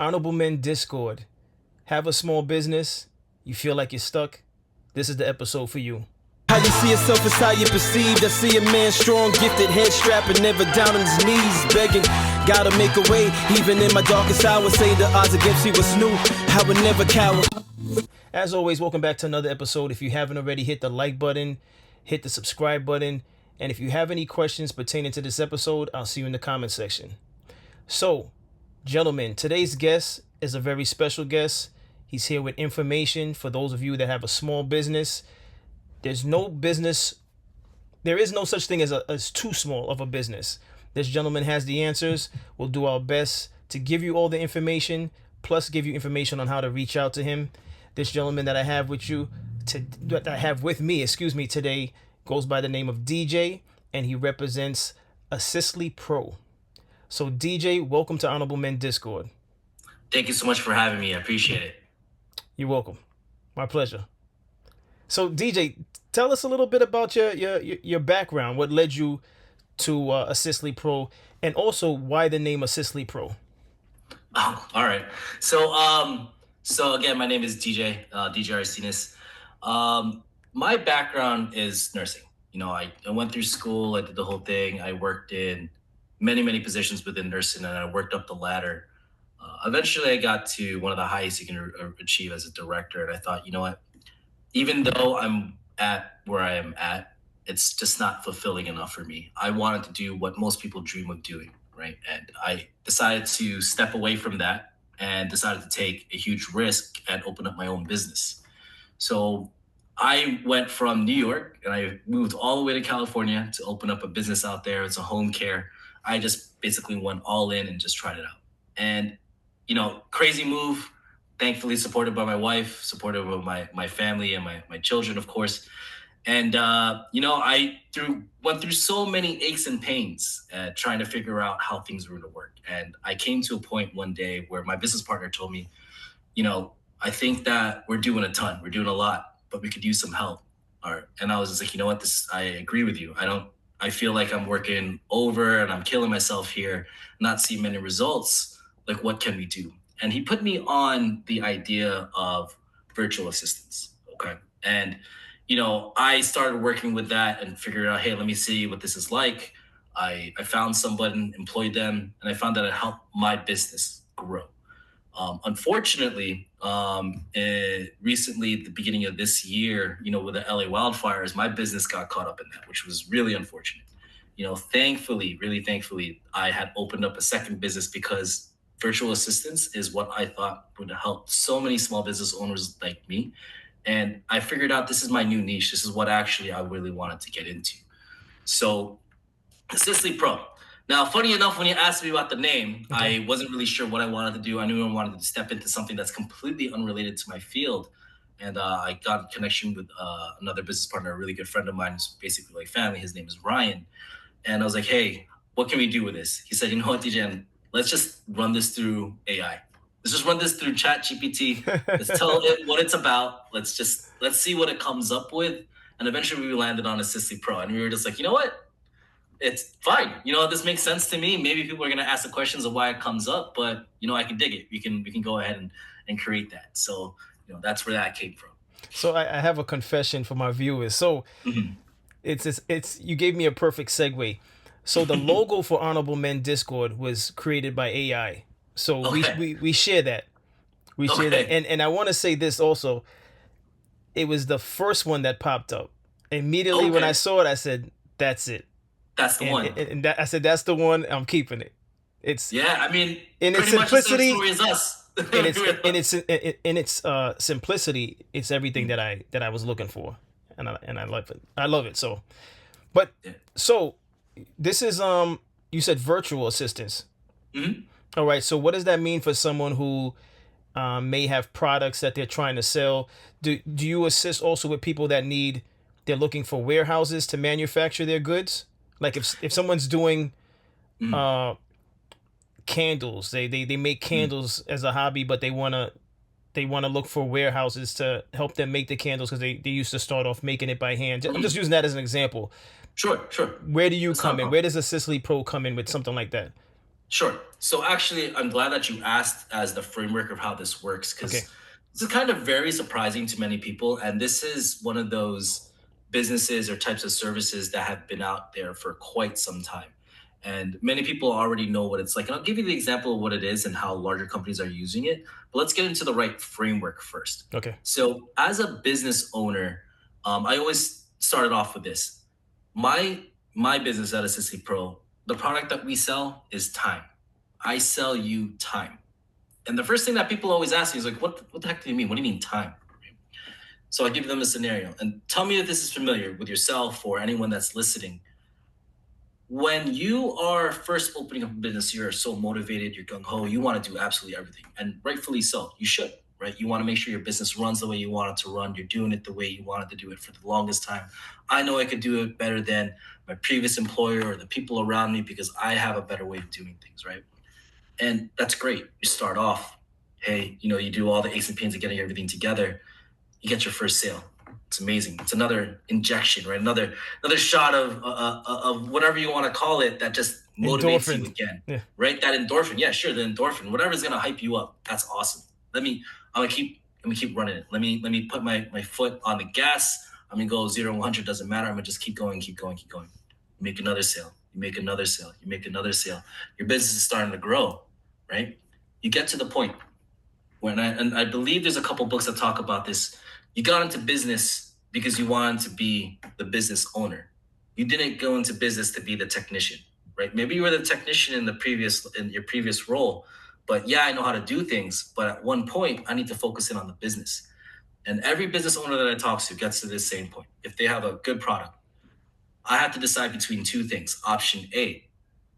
Honorable Men Discord. Have a small business? You feel like you're stuck? This is the episode for you. How you see yourself is how you perceived. I see a man strong, gifted, head strapping, never down on his knees, begging. Gotta make a way, even in my darkest hour. Say the odds against me was new. I would never cower. As always, welcome back to another episode. If you haven't already, hit the like button, hit the subscribe button, and if you have any questions pertaining to this episode, I'll see you in the comment section. So, gentlemen, today's guest is a very special guest. He's here with information for those of you that have a small business. There is no such thing as too small of a business. This gentleman has the answers. We'll do our best to give you all the information, plus give you information on how to reach out to him. This gentleman that I have with me today goes by the name of DJ, and he represents Assistly Pro. So DJ, welcome to Honorable Men Discord. Thank you so much for having me. I appreciate it. You're welcome. My pleasure. So DJ, tell us a little bit about your background. What led you to Assistly Pro, and also why the name Assistly Pro? Oh, all right. So again, my name is DJ Arsenis. My background is nursing. You know, I went through school. I did the whole thing. I worked in many positions within nursing, and I worked up the ladder. Eventually, I got to one of the highest you can achieve as a director, and I thought, you know what? Even though I'm at where I am at, it's just not fulfilling enough for me. I wanted to do what most people dream of doing, right? And I decided to step away from that and decided to take a huge risk and open up my own business. So I went from New York and I moved all the way to California to open up a business out there. It's a home care. I just basically went all in and just tried it out. And, you know, crazy move. Thankfully supported by my wife, supported by my family and my children, of course. And, you know, I went through so many aches and pains trying to figure out how things were going to work. And I came to a point one day where my business partner told me, you know, I think that we're doing a ton. We're doing a lot, but we could use some help. And I was just like, you know what, I agree with you. I feel like I'm working over and I'm killing myself here, not seeing many results. Like, what can we do? And he put me on the idea of virtual assistants, okay? And, you know, I started working with that and figured out, hey, let me see what this is like. I found someone, employed them, and I found that it helped my business grow. Unfortunately, recently, at the beginning of this year, you know, with the LA wildfires, my business got caught up in that, which was really unfortunate. You know, really thankfully, I had opened up a second business because virtual assistants is what I thought would help so many small business owners like me. And I figured out this is my new niche. This is what actually I really wanted to get into. So Assistly Pro. Now, funny enough, when you asked me about the name, okay, I wasn't really sure what I wanted to do. I knew I wanted to step into something that's completely unrelated to my field. And I got a connection with another business partner, a really good friend of mine, who's basically like family. His name is Ryan. And I was like, hey, what can we do with this? He said, you know what, DJ, let's just run this through AI. Let's just run this through ChatGPT. Let's tell it what it's about. Let's see what it comes up with. And eventually we landed on Assistly Pro. And we were just like, you know what? It's fine. You know, this makes sense to me. Maybe people are going to ask the questions of why it comes up, but, you know, I can dig it. We can go ahead and create that. So, you know, that's where that came from. So I have a confession for my viewers. So it's you gave me a perfect segue. So the logo for Honorable Men Discord was created by AI. So okay, we share that. We share that. And I want to say this also. It was the first one that popped up. Immediately when I saw it, I said, that's it. That's the one. I said, that's the one. I'm keeping it. It's, yeah, I mean, in its simplicity, much the same story as us. in its simplicity, it's everything that I was looking for. And I love it. I love it. So, but so this is you said virtual assistants. Mm-hmm. All right. So what does that mean for someone who may have products that they're trying to sell? Do you assist also with people that they're looking for warehouses to manufacture their goods? Like if someone's doing candles, they make candles as a hobby, but they wanna look for warehouses to help them make the candles because they used to start off making it by hand. I'm just using that as an example. Sure. Where do you come in? Where does Assistly Pro come in with something like that? Sure. So actually, I'm glad that you asked as the framework of how this works, Okay. because this is kind of very surprising to many people. And this is one of those businesses or types of services that have been out there for quite some time. And many people already know what it's like. And I'll give you the example of what it is and how larger companies are using it. But let's get into the right framework first. Okay. So, as a business owner, I always started off with this. My business at Assisty Pro, the product that we sell is time. I sell you time. And the first thing that people always ask me is like, what the heck do you mean? What do you mean time? So I give them a scenario and tell me if this is familiar with yourself or anyone that's listening. When you are first opening up a business, you're so motivated, you're gung ho, you want to do absolutely everything. And rightfully so, you should, right? You want to make sure your business runs the way you want it to run. You're doing it the way you wanted to do it for the longest time. I know I could do it better than my previous employer or the people around me because I have a better way of doing things, right? And that's great. You start off, hey, you do all the aches and pains of getting everything together. You get your first sale. It's amazing. It's another injection, right? Another shot of whatever you want to call it that just motivates you Endorphin. again, Yeah. right? That endorphin. Yeah, sure, the endorphin. Whatever's gonna hype you up. That's awesome. I'm gonna keep running it. Let me put my foot on the gas. I'm gonna go 0 to 100. Doesn't matter. I'm gonna just keep going, keep going, keep going. You make another sale. You make another sale. You make another sale. Your business is starting to grow, right? You get to the point and I believe there's a couple books that talk about this. You got into business because you wanted to be the business owner. You didn't go into business to be the technician, right? Maybe you were the technician in your previous role, but yeah, I know how to do things. But at one point, I need to focus in on the business. And every business owner that I talk to gets to this same point. If they have a good product, I have to decide between two things. Option A,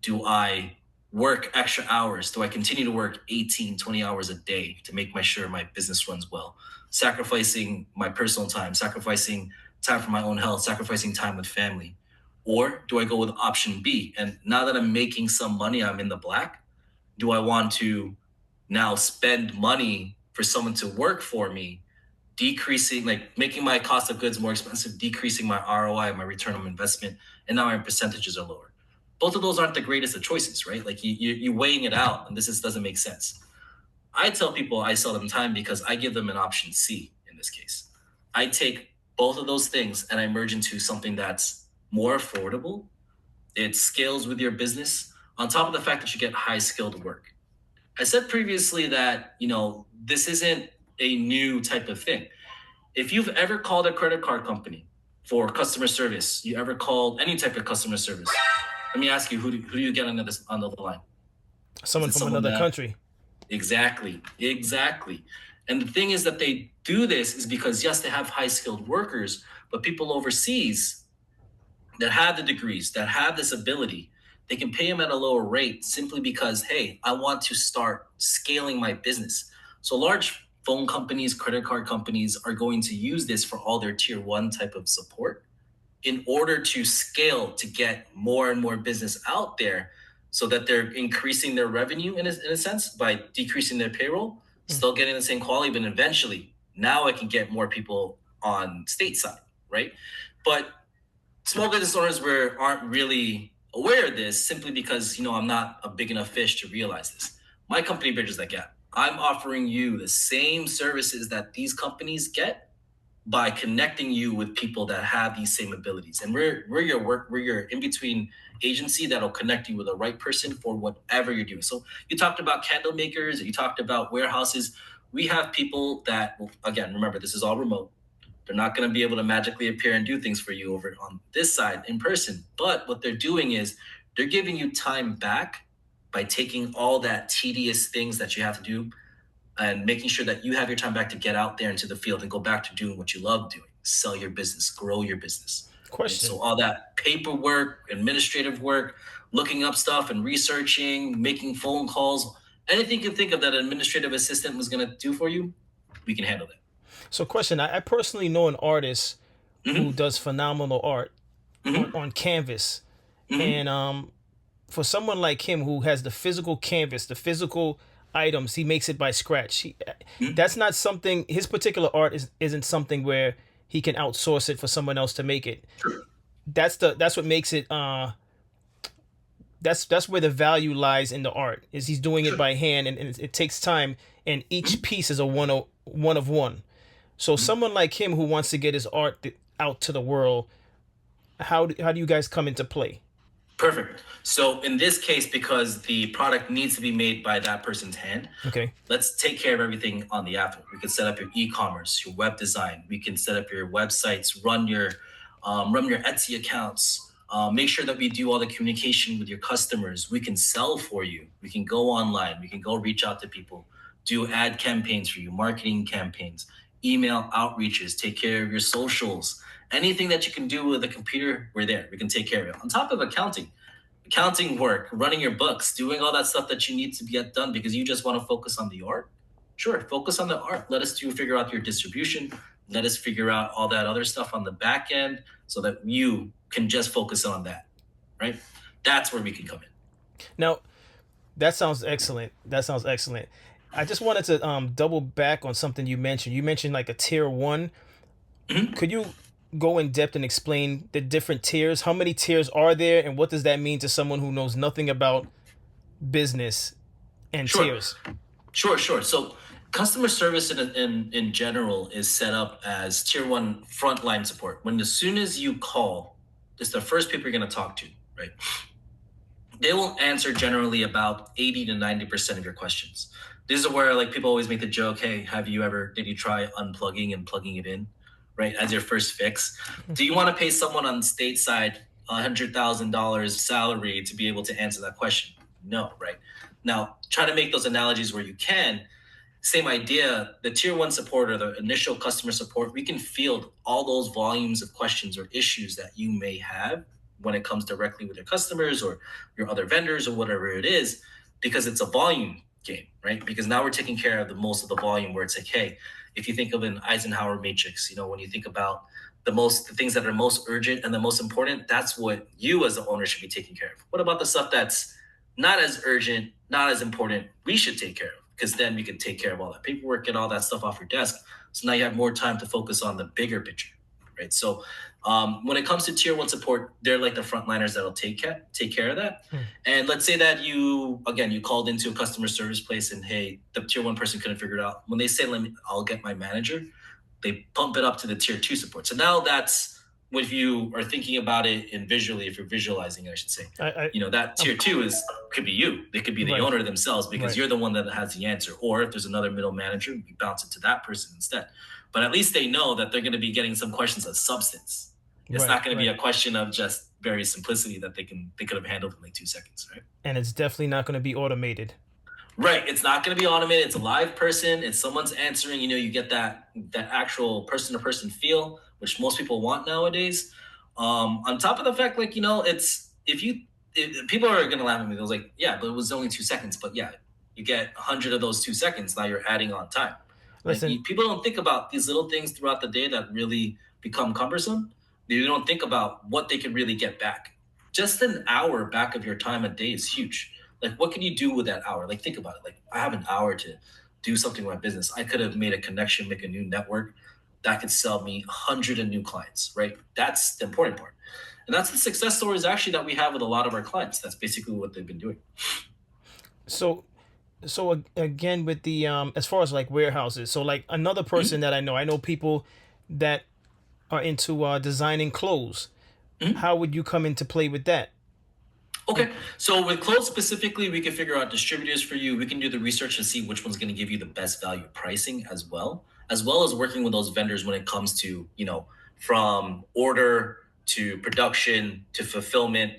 do I work extra hours? Do I continue to work 18, 20 hours a day to make sure my business runs well? Sacrificing my personal time, sacrificing time for my own health, sacrificing time with family. Or do I go with option B? And now that I'm making some money, I'm in the black. Do I want to now spend money for someone to work for me, decreasing, like making my cost of goods more expensive, decreasing my ROI, my return on investment, and now my percentages are lower. Both of those aren't the greatest of choices, right? Like you're weighing it out, and doesn't make sense. I tell people I sell them time because I give them an option C in this case. I take both of those things and I merge into something that's more affordable. It scales with your business on top of the fact that you get high skilled work. I said previously that, this isn't a new type of thing. If you've ever called a credit card company for customer service, you ever called any type of customer service, let me ask you, who do you get on the line? Is Someone it from someone another that country. exactly? And the thing is that they do this is because yes, they have high skilled workers, but people overseas that have the degrees, that have this ability, they can pay them at a lower rate simply because, hey, I want to start scaling my business. So large phone companies, credit card companies are going to use this for all their tier one type of support in order to scale to get more and more business out there so that they're increasing their revenue in a sense by decreasing their payroll, Mm. still getting the same quality, but eventually now I can get more people on stateside, right? But small business owners aren't really aware of this simply because I'm not a big enough fish to realize this. My company bridges that gap. I'm offering you the same services that these companies get by connecting you with people that have these same abilities. And we're your in between agency that'll connect you with the right person for whatever you're doing. So you talked about candle makers, you talked about warehouses. We have people that, again, remember, this is all remote. They're not going to be able to magically appear and do things for you over on this side in person. But what they're doing is they're giving you time back by taking all that tedious things that you have to do and making sure that you have your time back to get out there into the field and go back to doing what you love doing, sell your business, grow your business. Right? Question. So all that paperwork, administrative work, looking up stuff and researching, making phone calls, anything you can think of that an administrative assistant was going to do for you, we can handle that. So, question. I personally know an artist who Mm-hmm. does phenomenal art Mm-hmm. on canvas, Mm-hmm. and for someone like him who has the physical canvas, the physical items, he makes it by scratch. Mm-hmm. That's not something. His particular art isn't something where he can outsource it for someone else to make it. True. That's what makes it that's where the value lies in the art. Is he's doing it Sure. by hand, and it takes time, and each Mhm. piece is a one of one. So Mhm. someone like him who wants to get his art out to the world, how do you guys come into play? Perfect. So in this case, because the product needs to be made by that person's hand, Okay. let's take care of everything on the app. We can set up your e-commerce, your web design. We can set up your websites, run your Etsy accounts. Make sure that we do all the communication with your customers. We can sell for you. We can go online. We can go reach out to people, do ad campaigns for you, marketing campaigns, email outreaches, take care of your socials. Anything that you can do with a computer, we're there. We can take care of it. On top of accounting work, running your books, doing all that stuff that you need to get done because you just want to focus on the art. Sure, focus on the art. Let us do figure out your distribution. Let us figure out all that other stuff on the back end so that you can just focus on that, right? That's where we can come in. Now that sounds excellent. That sounds excellent. I just wanted to double back on something you mentioned. You mentioned like a tier one. Mhm. Could you go in depth and explain the different tiers? How many tiers are there, and what does that mean to someone who knows nothing about business and Sure, tiers? sure. So customer service in general is set up as tier one frontline support. When as soon as you call, it's the first people you're going to talk to, right? They will answer generally about 80 to 90% of your questions. This is where like people always make the joke, hey, did you try unplugging and plugging it in, right? As your first fix. Do you want to pay someone on stateside $100,000 salary to be able to answer that question? No, right? Now, try to make those analogies where you can. Same idea, the tier one support or the initial customer support, we can field all those volumes of questions or issues that you may have when it comes directly with your customers or your other vendors or whatever it is, because it's a volume game, right? Because now we're taking care of the most of the volume where it's like, hey, if you think of an Eisenhower matrix, when you think about the things that are most urgent and the most important, that's what you as the owner should be taking care of. What about the stuff that's not as urgent, not as important, we should take care of? Because then we can take care of all that paperwork, get all that stuff off your desk. So now you have more time to focus on the bigger picture, right? So when it comes to tier one support, they're like the frontliners that'll take care of that. Hmm. And let's say that you called into a customer service place and hey, the tier one person couldn't figure it out. When they say, I'll get my manager, they pump it up to the tier two support. So now that's if you are thinking about it in visually, if you're visualizing, I should say, I that I'm, tier two could be you. They could be the right, owner themselves because right, you're the one that has the answer. Or if there's another middle manager, you bounce it to that person instead. But at least they know that they're going to be getting some questions of substance. It's right, not going to be right. a question of just very simplicity that they could have handled in like 2 seconds, right? And it's definitely not going to be automated. Right. It's not going to be automated. It's a live person. It's someone's answering. You get that actual person to person feel, which most people want nowadays. On top of the fact, like it's if people are going to laugh at me. They're like, yeah, but it was only 2 seconds. But yeah, you get 100 of those 2 seconds. Now you're adding on time. Like Listen, people don't think about these little things throughout the day that really become cumbersome. They don't think about what they can really get back. Just an hour back of your time a day is huge. Like what can you do with that hour? Like think about it. Like I have an hour to do something with my business. I could have made a connection, make a new network that could sell me 100 of new clients, right? That's the important part. And that's the success stories actually that we have with a lot of our clients. That's basically what they've been doing. so again with the as far as like warehouses, so like another Mhm. person that I know people that are into designing clothes. Mhm. How would you come into play with that? Okay, so with clothes specifically, we can figure out distributors for you. We can do the research to see which one's going to give you the best value pricing as well as working with those vendors when it comes to, from order to production to fulfillment,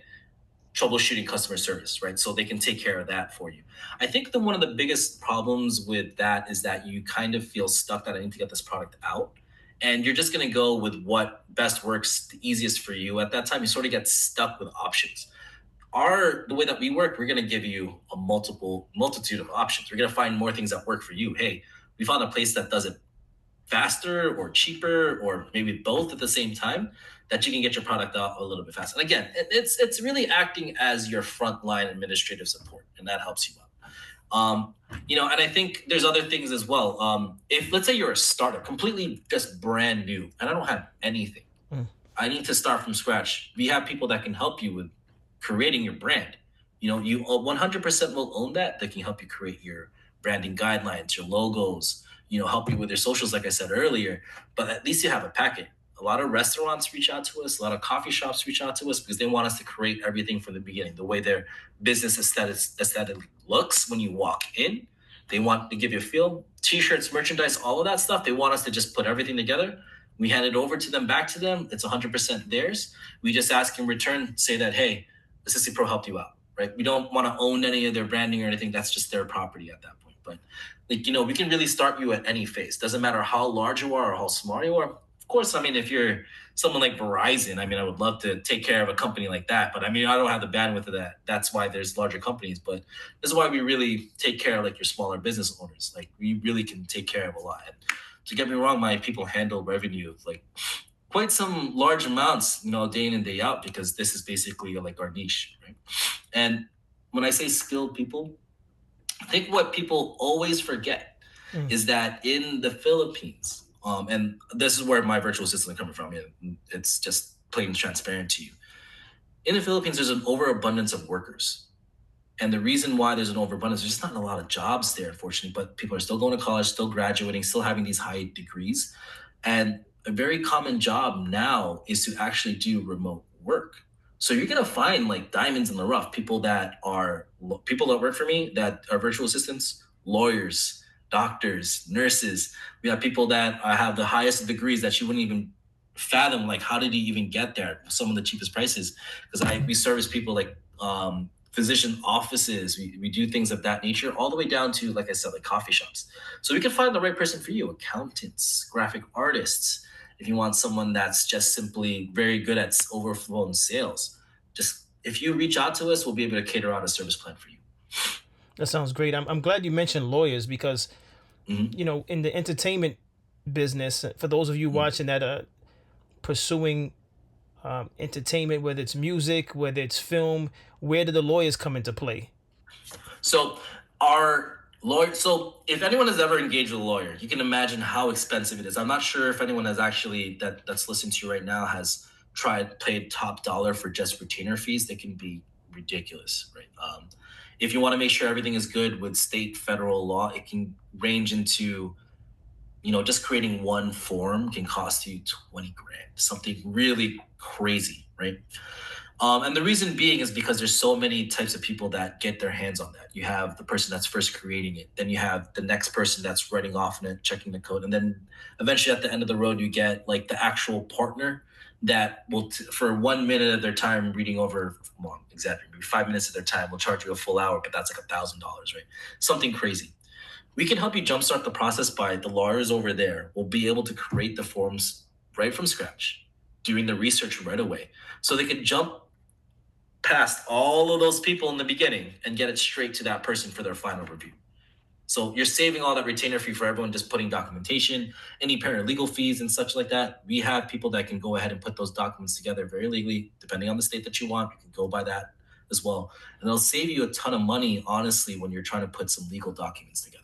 troubleshooting customer service, right? So they can take care of that for you. I think one of the biggest problems with that is that you kind of feel stuck that I need to get this product out. And you're just going to go with what best works, the easiest for you. At that time, you sort of get stuck with options. The way that we work, we're going to give you a multitude of options. We're going to find more things that work for you. Hey, we found a place that does it faster or cheaper or maybe both at the same time that you can get your product out a little bit faster. And again, it's really acting as your frontline administrative support, and that helps you out. And I think there's other things as well. If let's say you're a startup, completely just brand new, and I don't have anything, Mm. I need to start from scratch. We have people that can help you with creating your brand, You 100% will own that. That can help you create your branding guidelines, your logos, help you with your socials, like I said earlier. But at least you have a packet. A lot of restaurants reach out to us, a lot of coffee shops reach out to us because they want us to create everything from the beginning, the way their business aesthetic looks when you walk in. They want to give you a feel, t-shirts, merchandise, all of that stuff. They want us to just put everything together. We hand it over to them, back to them. It's 100% theirs. We just ask in return, say that, hey, Assistant Pro helped you out, right? We don't want to own any of their branding or anything. That's just their property at that point. But we can really start you at any phase. Doesn't matter how large you are or how small you are. Of course, I mean, if you're someone like Verizon, I mean, I would love to take care of a company like that. But I mean, I don't have the bandwidth of that. That's why there's larger companies. But this is why we really take care of like your smaller business owners. Like we really can take care of a lot. And to get me wrong, my people handle revenue of like quite some large amounts, day in and day out, because this is basically like our niche, right? And when I say skilled people, I think what people always forget Mm. is that in the Philippines, and this is where my virtual assistant is coming from. It's just plain transparent to you. In the Philippines, there's an overabundance of workers. And the reason why there's an overabundance, there's just not a lot of jobs there, unfortunately, but people are still going to college, still graduating, still having these high degrees. And a very common job now is to actually do remote work. So you're gonna find like diamonds in the rough, people that work for me that are virtual assistants, lawyers, doctors, nurses. We have people that have the highest degrees that you wouldn't even fathom. Like, how did he even get there? Some of the cheapest prices, because we service people like physician offices. We do things of that nature, all the way down to, like I said, like coffee shops. So we can find the right person for you: accountants, graphic artists. If you want someone that's just simply very good at overflow sales, just if you reach out to us, we'll be able to cater out a service plan for you. That sounds great. I'm glad you mentioned lawyers because, Mhm. in the entertainment business, for those of you Mhm. watching that are pursuing entertainment, whether it's music, whether it's film, where do the lawyers come into play? So our lawyer. So if anyone has ever engaged with a lawyer, you can imagine how expensive it is. I'm not sure if anyone has actually that's listening to you right now has paid top dollar for just retainer fees. They can be ridiculous, right? If you want to make sure everything is good with state federal law, it can range into, just creating one form can cost you 20 grand, something really crazy, right? And the reason being is because there's so many types of people that get their hands on that. You have the person that's first creating it, then you have the next person that's writing off on it, checking the code, and then eventually at the end of the road, you get like the actual partner that will, for 1 minute of their time reading over, well, exactly, maybe 5 minutes of their time, will charge you a full hour, but that's like $1,000, right? Something crazy. We can help you jumpstart the process by the lawyers over there will be able to create the forms right from scratch, doing the research right away. So they can jump past all of those people in the beginning and get it straight to that person for their final review. So you're saving all that retainer fee for everyone just putting documentation, any paralegal fees and such like that. We have people that can go ahead and put those documents together very legally, depending on the state that you want. You can go by that as well. And it'll save you a ton of money, honestly, when you're trying to put some legal documents together.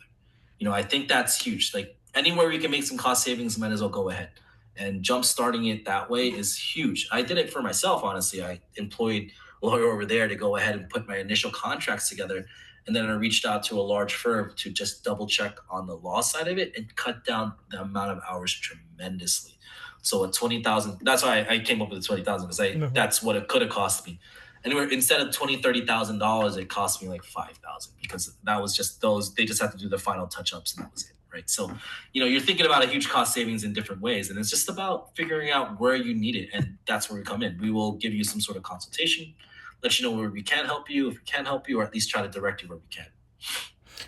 I think that's huge. Like anywhere we can make some cost savings, might as well go ahead. And jump starting it that way is huge. I did it for myself, honestly. I employed a lawyer over there to go ahead and put my initial contracts together. And then I reached out to a large firm to just double check on the law side of it and cut down the amount of hours tremendously. So at 20,000, that's why I came up with the 20,000, because Mhm. that's what it could have cost me. Anywhere instead of $30,000, it cost me like 5,000, because that was just those. They just had to do the final touch ups, and that was it, right? So, you're thinking about a huge cost savings in different ways, and it's just about figuring out where you need it, and that's where we come in. We will give you some sort of consultation, let you know where we can help you, if we can help you, or at least try to direct you where we can.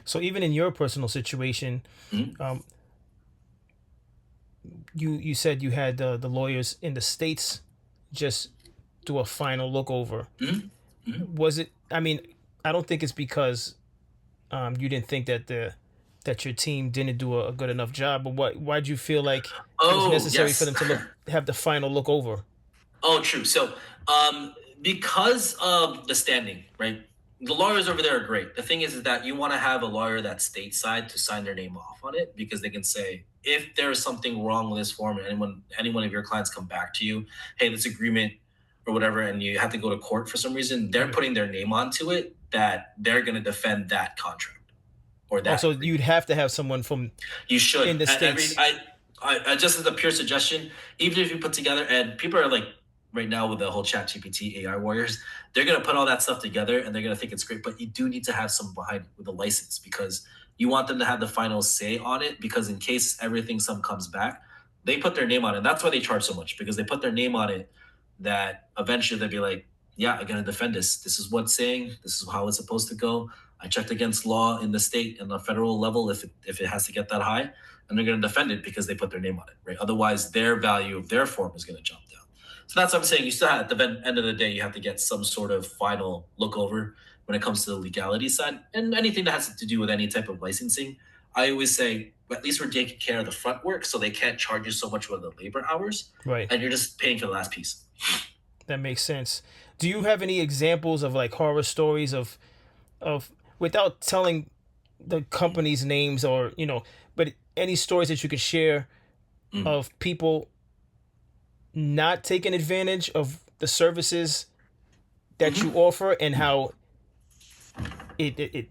So even in your personal situation, Mhm. um, you said you had the lawyers in the states just do a final look over. Mhm. Mhm. Was it? I mean, I don't think it's because you didn't think that your team didn't do a good enough job, but why'd you feel like it was Oh necessary for yes. them to have the final look over? Oh, true. So, because of the standing, right? The lawyers over there are great. The thing is that you want to have a lawyer that's stateside to sign their name off on it, because they can say if there is something wrong with this form, and any one of your clients come back to you, hey, this agreement or whatever, and you have to go to court for some reason, they're Right. putting their name onto it. that they're going to defend that contract or Oh, that so agreement. you'd have to have someone from You should. in the Every states. I just as a pure suggestion, even if you put together, and people are like right now with the whole Chat GPT AI warriors, they're gonna put all that stuff together and they're gonna think it's great. But you do need to have someone behind with a license because you want them to have the final say on it. Because in case everything some comes back, they put their name on it. That's why they charge so much because they put their name on it. That eventually they'll be like, yeah, I'm gonna defend this. This is what's saying. This is how it's supposed to go. I checked against law in the state and the federal level if it has to get that high, and they're going to defend it because they put their name on it, right? Otherwise, their value of their form is going to jump down. So that's what I'm saying. You still have, at the end of the day, you have to get some sort of final look over when it comes to the legality side and anything that has to do with any type of licensing. I always say, well, at least we're taking care of the front work, so they can't charge you so much for the labor hours, Right. and you're just paying for the last piece. That makes sense. Do you have any examples of like horror stories of without telling the company's names or but any stories that you could share Mm. of people not taking advantage of the services that you offer and how it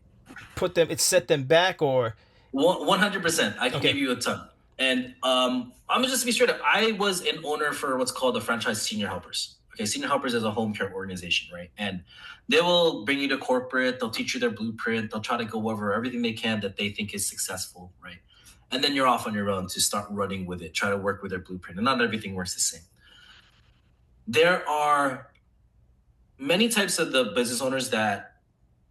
put them it set them back or 100%. I can okay. give you a ton. And I'm gonna just be straight up. I was an owner for what's called the franchise Senior Helpers. Okay, Senior Helpers is a home care organization, right? And they will bring you to corporate. They'll teach you their blueprint. They'll try to go over everything they can that they think is successful, right? And then you're off on your own to start running with it. Try to work with their blueprint, and not everything works the same. There are many types of the business owners that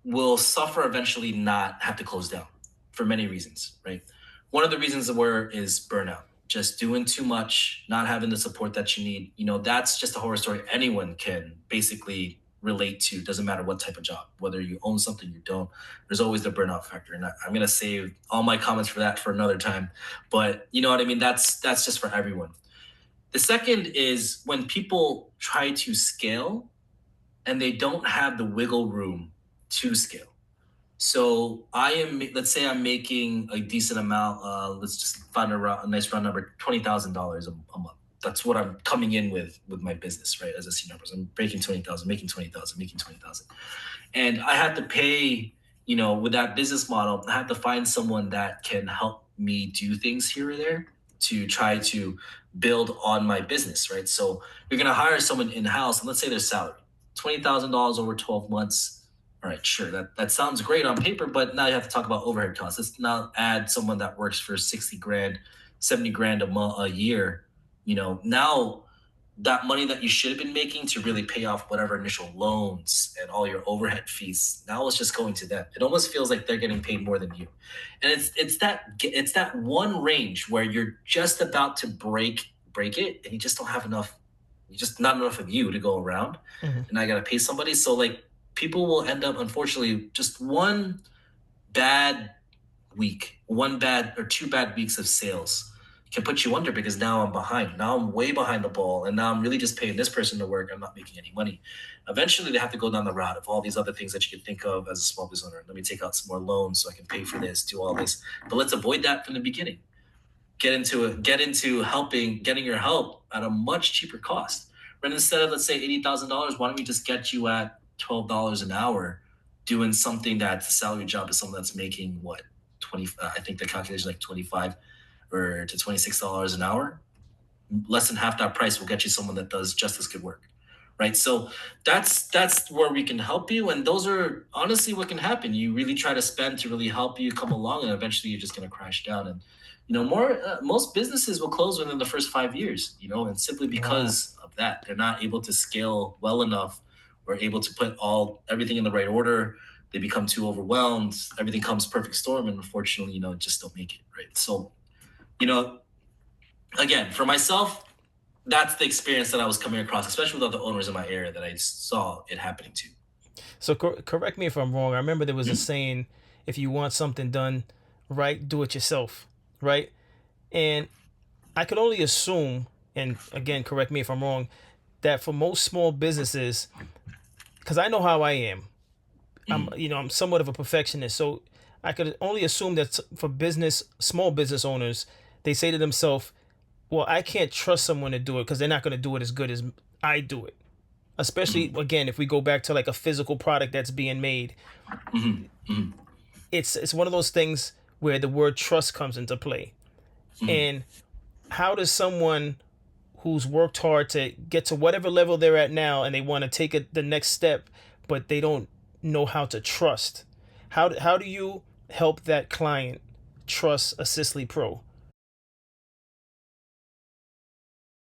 will suffer eventually not have to close down for many reasons, right? One of the reasons where is burnout, just doing too much, not having the support that you need. That's just a horror story anyone can basically relate to. Doesn't matter what type of job, whether you own something, you don't. There's always the burnout factor, and I'm gonna save all my comments for that for another time. But you know what I mean? That's just for everyone. The second is when people try to scale and they don't have the wiggle room to scale. So let's say I'm making a decent amount. Let's just find a nice round number, $20,000 a month. That's what I'm coming in with my business, right? As a senior person, I'm breaking 20,000, making 20,000, making 20,000, and I have to pay. With that business model, I have to find someone that can help me do things here or there to try to build on my business, right? So you're gonna hire someone in house, and let's say their salary $20,000 over 12 months. All right, sure. That sounds great on paper, but now you have to talk about overhead costs. Let's now add someone that works for 60 grand, 70 grand a year. Now that money that you should have been making to really pay off whatever initial loans and all your overhead fees, now it's just going to them. It almost feels like they're getting paid more than you. And it's that one range where you're just about to break it and you just don't have enough, just not enough of you to go around. Mhm. And I gotta pay somebody. So like people will end up, unfortunately, just one bad week, one bad or two bad weeks of sales can put you under because now I'm behind. Now I'm way behind the ball, and now I'm really just paying this person to work. I'm not making any money. Eventually, they have to go down the route of all these other things that you can think of as a small business owner. Let me take out some more loans so I can pay for this, do all this. But let's avoid that from the beginning. Get into getting your help at a much cheaper cost. But instead of, let's say, $80,000, why don't we just get you at $12 an hour doing something that's a salary job is someone that's making what 20 I think the calculation is like 25 or to $26 an hour. Less than half that price will get you someone that does just as good work, right? So that's where we can help you, and those are honestly what can happen. You really try to spend to really help you come along, and eventually you're just going to crash down. And most businesses will close within the first 5 years, and simply Wow. because of that, they're not able to scale well enough or able to put everything in the right order. They become too overwhelmed. Everything comes perfect storm, and unfortunately, just don't make it right. So, again, for myself, that's the experience that I was coming across, especially with other owners in my area that I saw it happening to. So correct me if I'm wrong. I remember there was a saying, if you want something done right, do it yourself, right? And I could only assume, and again, correct me if I'm wrong, that for most small businesses, because I know how I am, I'm somewhat of a perfectionist, so I could only assume that for small business owners, they say to themselves, "Well, I can't trust someone to do it because they're not going to do it as good as I do it." especially again if we go back to like a physical product that's being made. It's one of those things where the word trust comes into play. And how does someone who's worked hard to get to whatever level they're at now and they want to take it the next step, but they don't know how to trust? How do you help that client trust Assistly Pro?